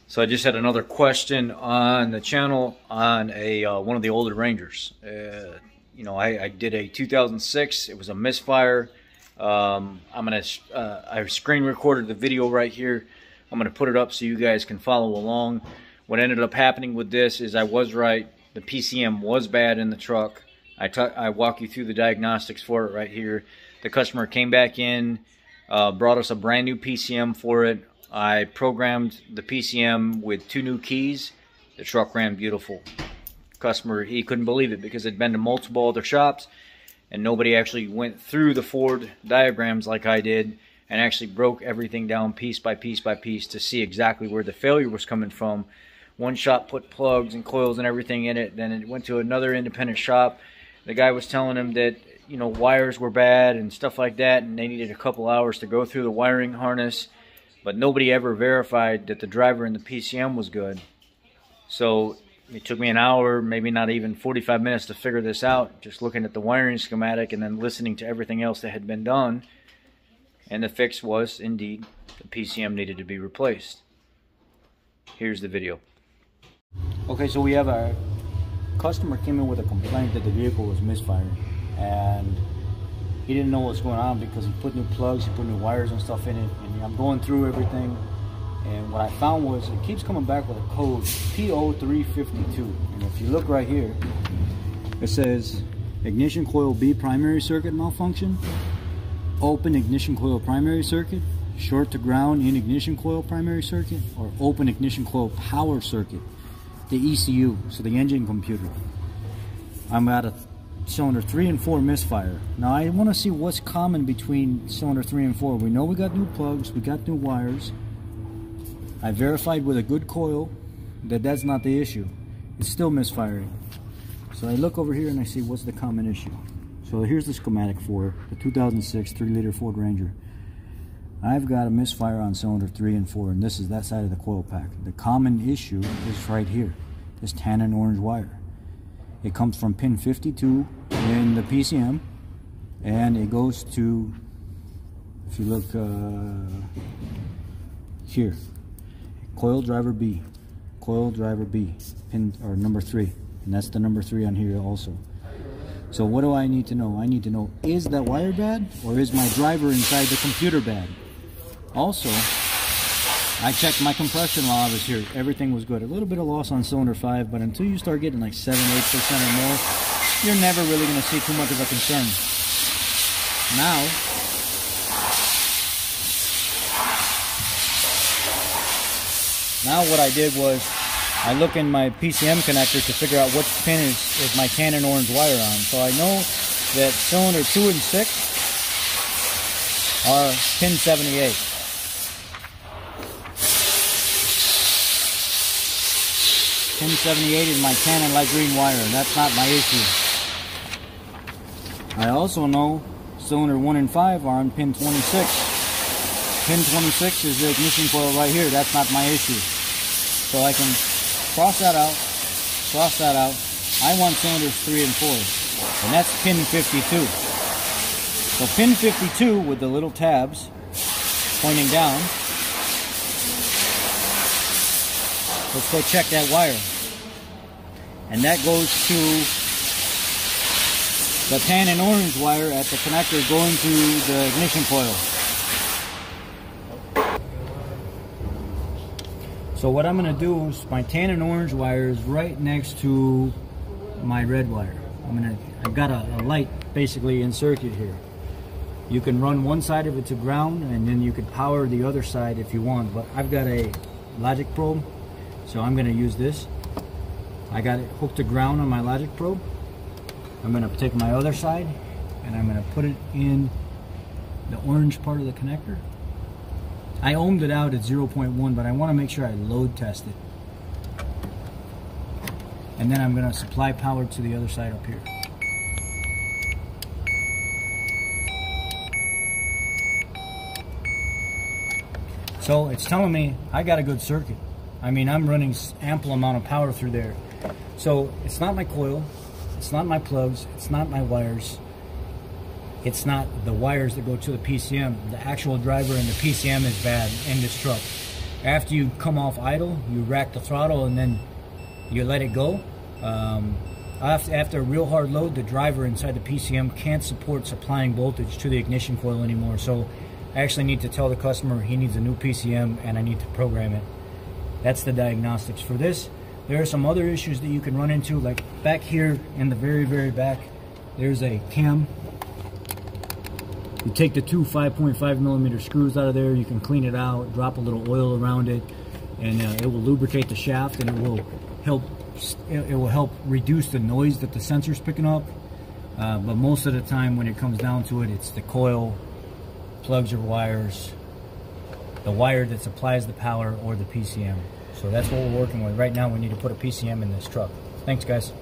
So I just had another question on the channel on a one of the older Rangers. You know, I did a 2006. It was a Missfire. I screen recorded the video right here. I'm gonna put it up so you guys can follow along. What ended up happening with this is I was right. The PCM was bad in the truck. I walk you through the diagnostics for it right here. The customer came back in, brought us a brand new PCM for it. I programmed the PCM with 2 new keys. The truck ran beautiful. Customer, he couldn't believe it because it'd been to multiple other shops and nobody actually went through the Ford diagrams like I did and actually broke everything down piece by piece by piece to see exactly where the failure was coming from. One shop put plugs and coils and everything in it. Then it went to another independent shop. The guy was telling him that, you know, wires were bad and stuff like that, and they needed a couple hours to go through the wiring harness. But nobody ever verified that the driver in the PCM was good. So it took me an hour, maybe not even 45 minutes to figure this out, just looking at the wiring schematic and then listening to everything else that had been done. And the fix was, indeed, the PCM needed to be replaced. Here's the video. Okay, so we have a customer came in with a complaint that the vehicle was misfiring. And he didn't know what's going on because he put new plugs, he put new wires and stuff in it. And I'm going through everything. And what I found was it keeps coming back with a code P0352. And if you look right here, it says ignition coil B primary circuit malfunction, open ignition coil primary circuit, short to ground in ignition coil primary circuit, or open ignition coil power circuit, the ECU, so the engine computer. I'm at a cylinder 3 and 4 misfire. Now I want to see what's common between cylinder 3 and 4. We know we got new plugs, we got new wires. I verified with a good coil that that's not the issue. It's still misfiring. So I look over here and I see what's the common issue. So here's the schematic for the 2006 3-liter Ford Ranger. I've got a misfire on cylinder 3 and 4, and this is that side of the coil pack. The common issue is right here, this tan and orange wire. It comes from pin 52 in the PCM, and it goes to, if you look here, coil driver B, pin or number 3, and that's the number 3 on here also. So what do I need to know? I need to know, is that wire bad, or is my driver inside the computer bad? Also, I checked my compression while I was here. Everything was good. A little bit of loss on cylinder 5, but until you start getting like 7-8% or more, you're never really going to see too much of a concern. Now what I did was I look in my PCM connector to figure out which pin is my tan and orange wire on. So I know that cylinder 2 and 6 are pin 78. Pin 78 is my tan and light green wire, and that's not my issue. I also know cylinder 1 and 5 are on pin 26. Pin 26 is the ignition coil right here. That's not my issue. So I can cross that out, cross that out. I want cylinders 3 and 4, and that's pin 52. So pin 52 with the little tabs pointing down. Let's go check that wire. And that goes to the tan and orange wire at the connector going to the ignition coil. So what I'm going to do is my tan and orange wire is right next to my red wire. I've got a light basically in circuit here. You can run one side of it to ground, and then you could power the other side if you want, but I've got a logic probe, so I'm going to use this. I got it hooked to ground on my logic probe. I'm going to take my other side and I'm going to put it in the orange part of the connector. I ohmed it out at 0.1, but I want to make sure I load test it. And then I'm going to supply power to the other side up here. So it's telling me I got a good circuit. I mean, I'm running ample amount of power through there. So it's not my coil, it's not my plugs, it's not my wires, it's not the wires that go to the PCM. The actual driver in the PCM is bad in this truck. after you come off idle, you rack the throttle and then you let it go. After a real hard load, the driver inside the PCM can't support supplying voltage to the ignition coil anymore. So I actually need to tell the customer he needs a new PCM and I need to program it. That's the diagnostics for this. There are some other issues that you can run into, like back here in the very, very back, there's a cam. You take the two 5.5 millimeter screws out of there, you can clean it out, drop a little oil around it, and it will lubricate the shaft, and it will help reduce the noise that the sensor's picking up. But most of the time when it comes down to it, it's the coil, plugs or wires, the wire that supplies the power, or the PCM. So that's what we're working with. Right now we need to put a PCM in this truck. Thanks, guys.